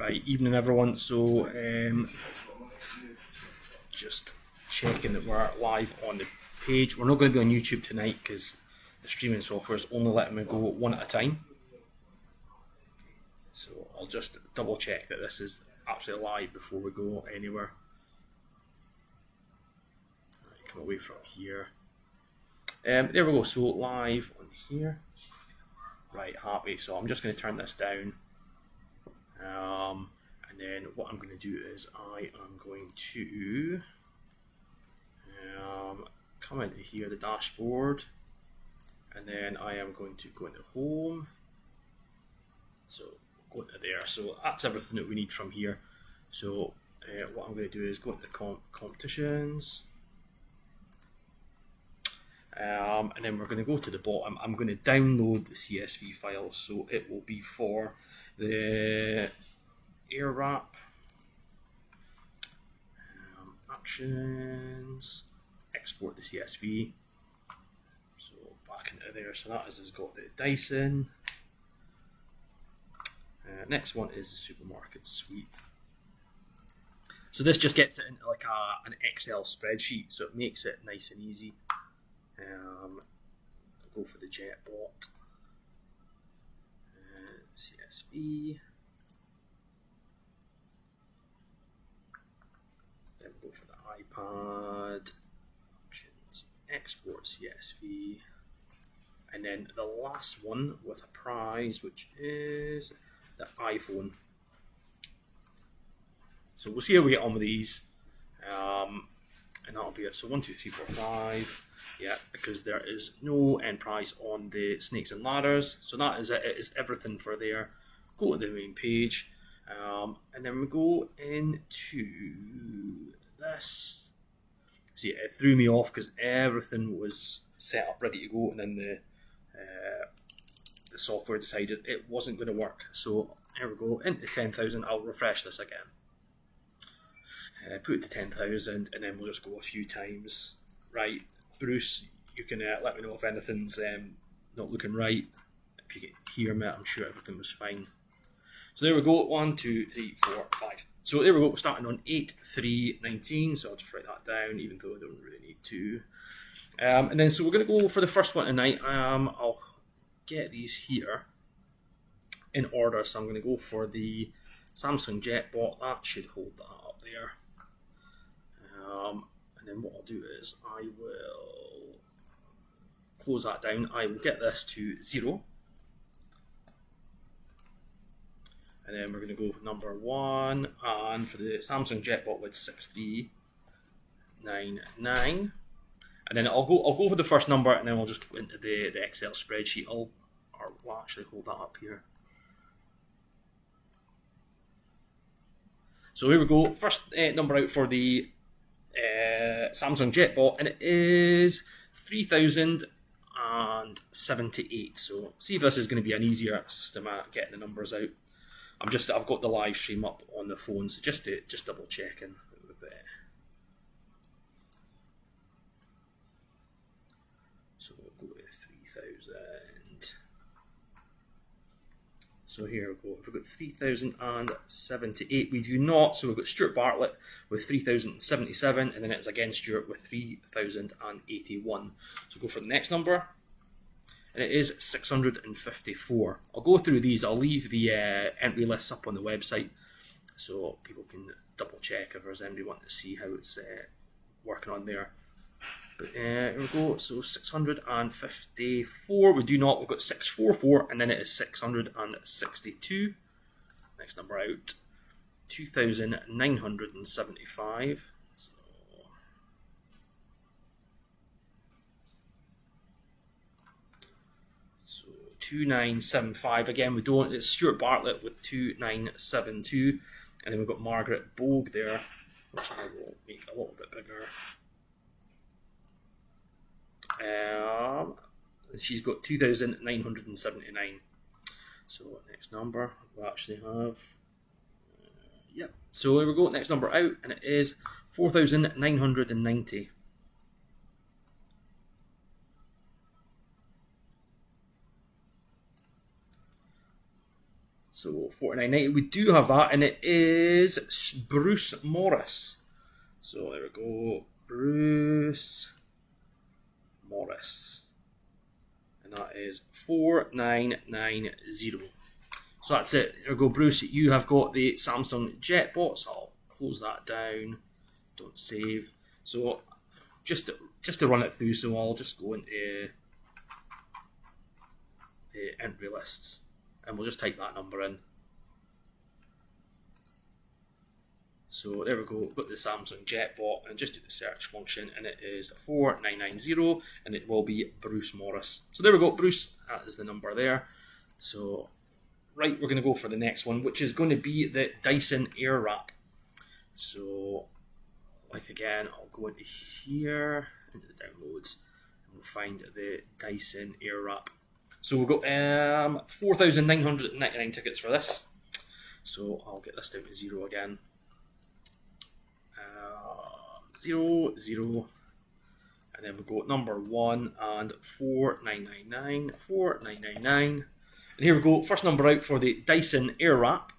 Right, evening everyone. So, just checking that we're live on the page. We're not going to be on YouTube tonight because the streaming software is only letting me go one at a time. So I'll just double check that this is actually live before we go anywhere. Right, come away from here. There we go. So live on here. Right, happy. So I'm just going to turn this down. And then what I'm going to do is I am going to come into here, the dashboard, and then I am going to go into home. So go into there. So that's everything that we need from here. So what I'm going to do is go into competitions. And then we're going to go to the bottom. I'm going to download the CSV file, so it will be for the Airwrap actions, export the CSV. So back into there. So that has got the Dyson. Next one is the supermarket suite. So this just gets it into like an Excel spreadsheet, so it makes it nice and easy. Go for the JetBot, CSV, then go for the iPad, options, export CSV, and then the last one with a prize, which is the iPhone. So we'll see how we get on with these. And that'll be it. So 1, 2, 3, 4, 5. Yeah, because there is no end price on the snakes and ladders. So that is it. It is everything for there. Go to the main page. And then we go into this. See, it threw me off because everything was set up, ready to go, and then the software decided it wasn't going to work. So here we go, into 10,000. I'll refresh this again. Put it to 10,000, and then we'll just go a few times. Right, Bruce, you can let me know if anything's not looking right. If you can hear me, I'm sure everything was fine. So there we go, 1, 2, 3, 4, 5. So there we go, we're starting on 8/3/19, so I'll just write that down, even though I don't really need to. And then, so we're going to go for the first one tonight. I'll get these here in order, so I'm going to go for the Samsung JetBot. That should hold that up there. And then what I'll do is I will close that down. I will get this to 0. And then we're going to go for number 1. And for the Samsung JetBot with 6399. And then I'll go for the first number, and then we'll just go into the Excel spreadsheet. We'll actually hold that up here. So here we go. First number out for the Samsung JetBot, and it is 3,078. So see if this is going to be an easier system at getting the numbers out. I've got the live stream up on the phone, so just double checking. So we'll go to 3,000. So here we go. We've got 3,078. We do not. So we've got Stuart Bartlett with 3,077, and then it's again Stuart with 3,081. So go for the next number, and it is 654. I'll go through these. I'll leave the entry lists up on the website so people can double check if there's anybody wanting to see how it's working on there. But here we go. So 654. We do not. We've got 644, and then it is 662. Next number out, 2,975. So 2975 again. We don't. It's Stuart Bartlett with 2972, and then we've got Margaret Bogue there, which I will make a little bit bigger. She's got 2,979. So next number we actually have, yep. So here we go. Next number out, and it is 4,990. So 49.90, we do have that, and it is Bruce Morris. So there we go, Bruce Morris, and that is 4990. So that's it. There we go, Bruce. You have got the Samsung JetBot. So I'll close that down. Don't save. So just to run it through, so I'll just go into the entry lists, and we'll just type that number in. So there we go, we've got the Samsung JetBot, and just do the search function, and it is 4990, and it will be Bruce Morris. So there we go, Bruce, that is the number there. So, right, we're going to go for the next one, which is going to be the Dyson Airwrap. So, like again, I'll go into here, into the downloads, and we'll find the Dyson Airwrap. So we've got 4,999 tickets for this. So I'll get this down to 0 again. 0, 0. And then we've got number 1 and 4999, 4999. And here we go, first number out for the Dyson Airwrap.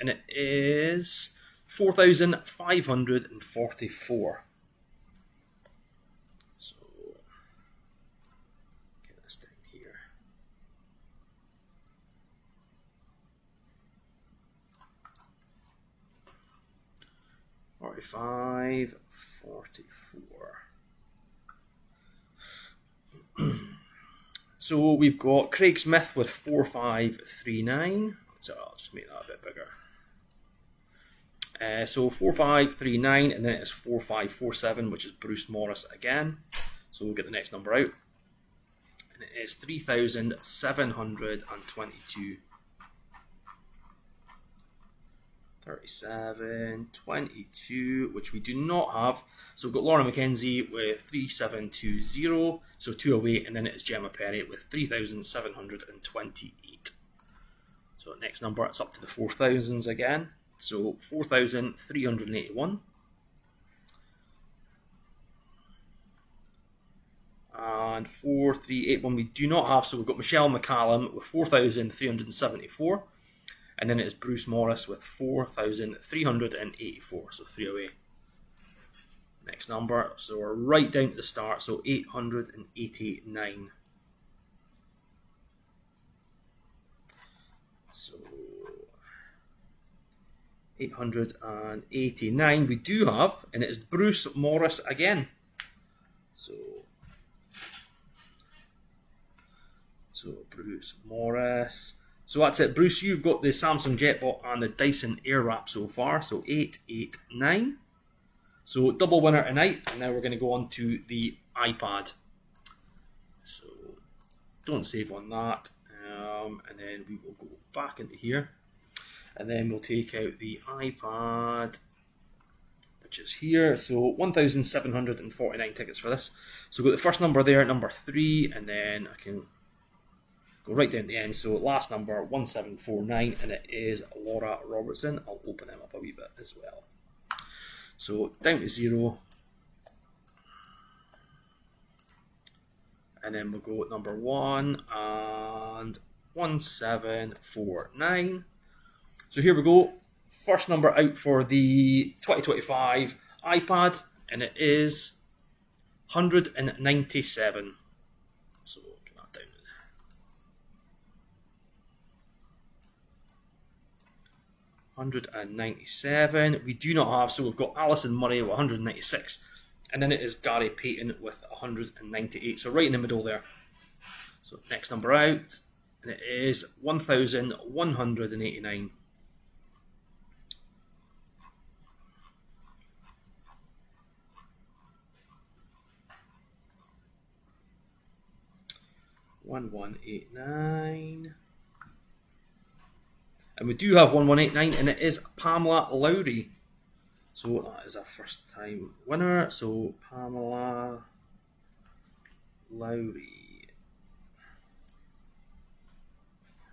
And it is 4,544. So, get this down here. $45, 44. So we've got Craig Smith with 4539. So I'll just make that a bit bigger. So 4539, and then it's 4547, which is Bruce Morris again. So we'll get the next number out, and it is 3,722. 37, 22, which we do not have. So we've got Laura McKenzie with 3720, so 2 away, and then it is Gemma Perry with 3,728. So next number, it's up to the 4,000s again. So 4,381. And 4381 we do not have, so we've got Michelle McCallum with 4,374. And then it's Bruce Morris with 4,384, so 3 away. Next number, so we're right down to the start, so 889. So 889 we do have, and it's Bruce Morris again. So Bruce Morris. So that's it, Bruce. You've got the Samsung JetBot and the Dyson Airwrap so far. So 889. So double winner tonight, and now we're going to go on to the iPad. So don't save on that, and then we will go back into here, and then we'll take out the iPad, which is here. So 1,749 tickets for this. So we've got the first number there, number 3, and then I can go right down to the end. So last number 1749, and it is Laura Robertson. I'll open them up a wee bit as well. So down to 0, and then we'll go at number 1 and 1749. So here we go. First number out for the 2025 iPad, and it is 197. So get that down. 197 we do not have, so we've got Alison Murray with 196, and then it is Gary Payton with 198, so right in the middle there. So next number out, and it is 1,189. $1189. And we do have 1189, and it is Pamela Lowry. So that is our first time winner. So Pamela Lowry.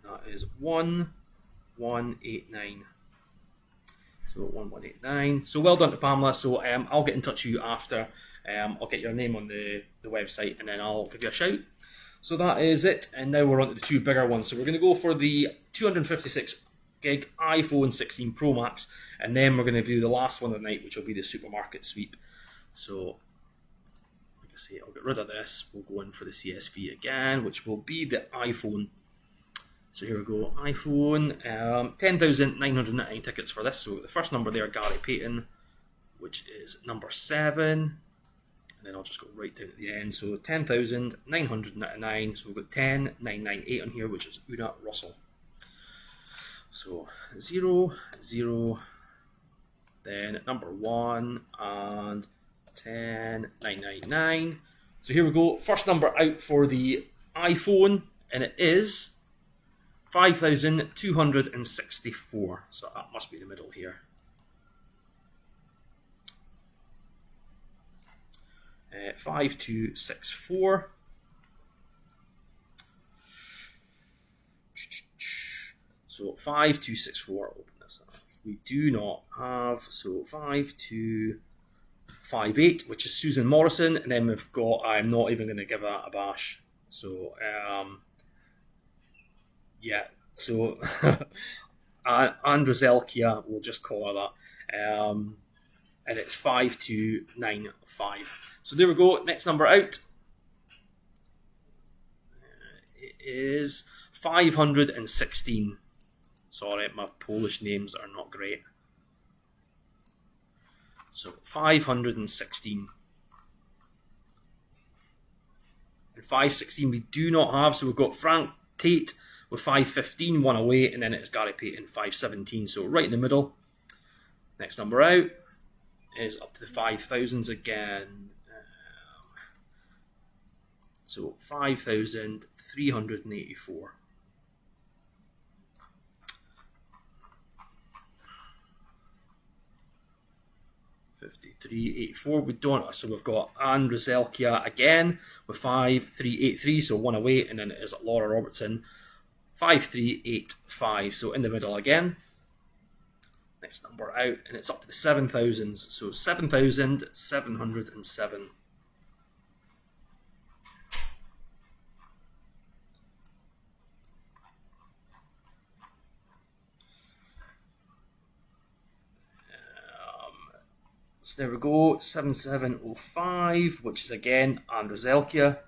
That is 1189. So 1189. So well done to Pamela. So I'll get in touch with you after. I'll get your name on the website, and then I'll give you a shout. So that is it, and now we're on to the two bigger ones. So we're going to go for the 256 gig iPhone 16 Pro Max, and then we're going to do the last one of the night, which will be the supermarket sweep. So, like I say, I'll get rid of this. We'll go in for the CSV again, which will be the iPhone. So here we go, iPhone, 10,999 tickets for this. So the first number there, Gary Payton, which is number 7. And then I'll just go right down at the end. So 10,999. So we've got 10,998 on here, which is Una Russell. So 0, 0, then number 1, and 10,999. So here we go. First number out for the iPhone, and it is 5,264. So that must be the middle here. Uh, 5264. So 5264. Open this up. We do not have, so 5258, which is Susan Morrison, and then we've got, I'm not even going to give that a bash. So yeah, so Andrzelkia, we'll just call her that, and it's 5295. So there we go. Next number out it is 516. Sorry, my Polish names are not great. So 516. And 516 we do not have, so we've got Frank Tate with 515, one away, and then it's Gary Payton 517. So right in the middle. Next number out is up to the 5,000s again. So 5,384. 5384. We don't, so we've got Andrzelkia again with 5383, so one away, and then it is Laura Robertson 5385. So in the middle again. Next number out, and it's up to the 7,000s, so 7,707. So there we go, 7705, which is again Andrzelkia.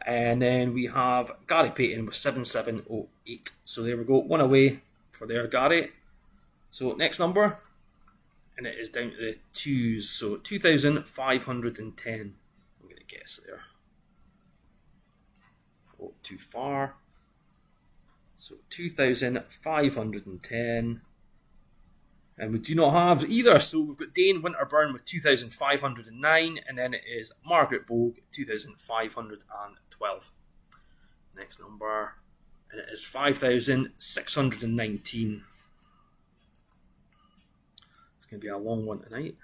And then we have Gary Payton with 7708. So there we go, one away for there, Gary. So next number, and it is down to the 2s, so 2,510. I'm going to guess there. Oh, too far. So 2,510. And we do not have either, so we've got Dane Winterburn with 2,509, and then it is Margaret Bogue, 2,512. Next number, and it is 5,619. It's going to be a long one tonight.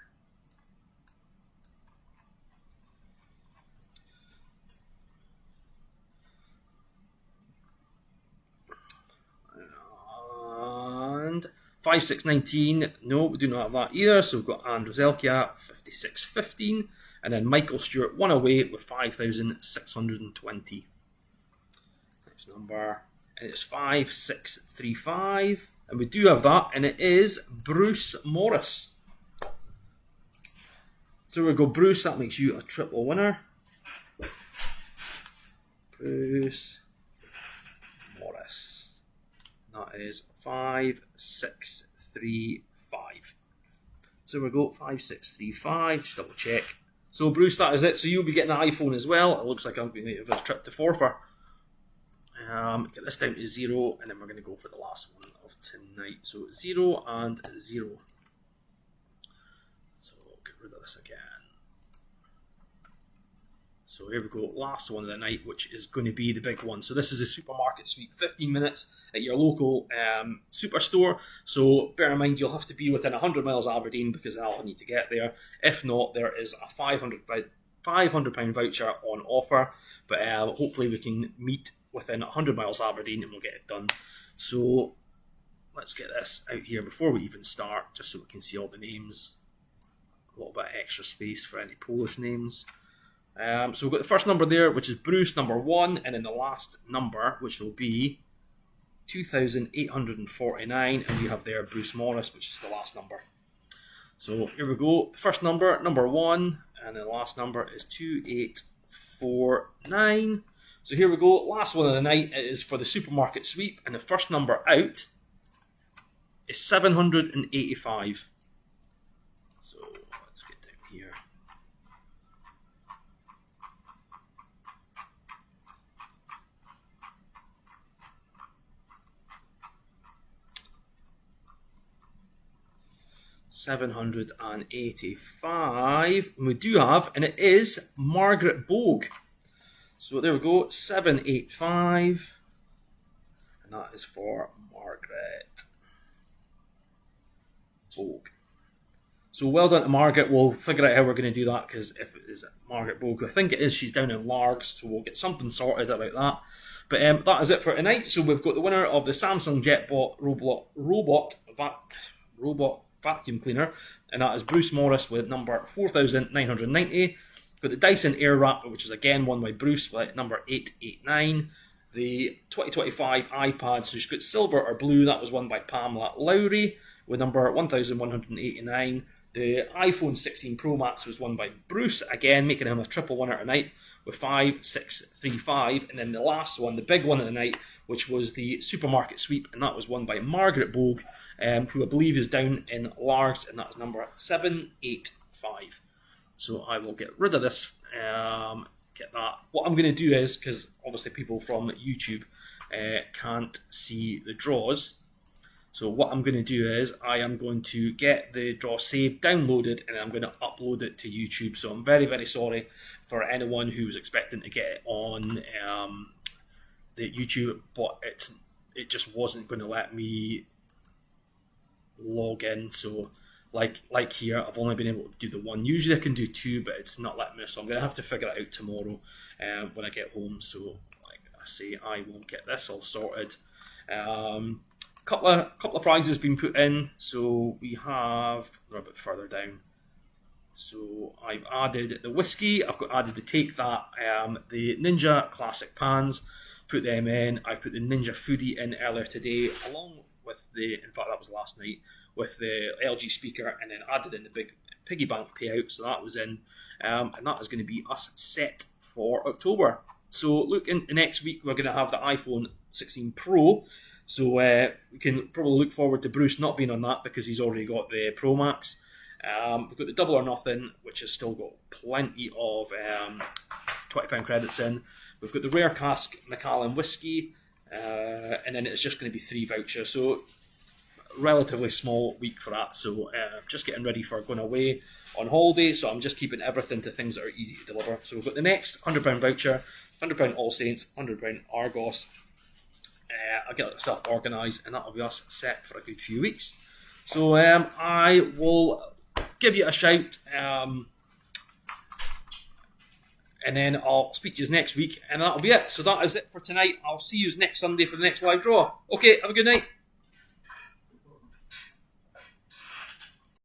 And 5619, no, we do not have that either, so we've got Andrzelkia 5615, and then Michael Stewart one away with 5,620. Next number, and it's 5635, and we do have that, and it is Bruce Morris. So we go Bruce, that makes you a triple winner. Bruce Morris. That is 5635. So we go 5635. Just double check. So Bruce, that is it. So you'll be getting an iPhone as well. It looks like I'm going to have a trip to Forfar. Get this down to 0, and then we're going to go for the last one of tonight. So 0 and 0. So get rid of this again. So here we go, last one of the night, which is going to be the big one. So this is a supermarket sweep, 15 minutes at your local superstore. So bear in mind, you'll have to be within 100 miles of Aberdeen because I'll need to get there. If not, there is a £500 voucher on offer. But hopefully we can meet within 100 miles of Aberdeen and we'll get it done. So let's get this out here before we even start, just so we can see all the names. A little bit of extra space for any Polish names. So we've got the first number there, which is Bruce, number 1, and then the last number, which will be 2,849, and you have there Bruce Morris, which is the last number. So here we go. The first number, number 1, and the last number is 2849. So here we go. Last one of the night is for the supermarket sweep, and the first number out is 785. So let's get down here. $785, and we do have, and it is Margaret Bogue. So there we go, 785, and that is for Margaret Bogue. So well done to Margaret. We'll figure out how we're going to do that, because if it is Margaret Bogue, I think it is, she's down in Largs, so we'll get something sorted about that. But that is it for tonight. So we've got the winner of the Samsung JetBot robot vacuum cleaner, and that is Bruce Morris with number 4,990. Got the Dyson Airwrap, which is again won by Bruce with number 889. The 2025 iPad, so she's got silver or blue, that was won by Pamela Lowry with number 1,189. The iPhone 16 Pro Max was won by Bruce, again making him a triple winner tonight with 5635. And then the last one, the big one of the night, which was the supermarket sweep, and that was won by Margaret Bogue, who I believe is down in Largs, and that is number 785. So I will get rid of this, get that. What I'm going to do is, because obviously people from YouTube can't see the draws, so what I'm going to do is I am going to get the draw saved, downloaded, and I'm going to upload it to YouTube. So I'm very, very sorry for anyone who was expecting to get it on the YouTube, but it just wasn't going to let me log in. So like here, I've only been able to do the one. Usually I can do 2, but it's not letting me. So I'm going to have to figure it out tomorrow when I get home. So like I say, I will get this all sorted. Couple of prizes been put in, so we have, they're a bit further down. So I've added the whiskey, I've got added the Take That, the Ninja Classic Pans, put them in. I've put the Ninja Foodie in earlier today, along with in fact that was last night, with the LG speaker, and then added in the big piggy bank payout, so that was in, and that is going to be us set for October. So look, in the next week we're going to have the iPhone 16 Pro. So we can probably look forward to Bruce not being on that, because he's already got the Pro Max. We've got the Double or Nothing, which has still got plenty of £20 credits in. We've got the Rare Cask Macallan Whiskey, and then it's just going to be 3 vouchers. So relatively small week for that. So just getting ready for going away on holiday. So I'm just keeping everything to things that are easy to deliver. So we've got the next £100 voucher, £100 All Saints, £100 Argos. I'll get myself organised, and that'll be us set for a good few weeks. So I will give you a shout, and then I'll speak to you next week, and that'll be it. So that is it for tonight. I'll see you next Sunday for the next live draw. Okay, have a good night.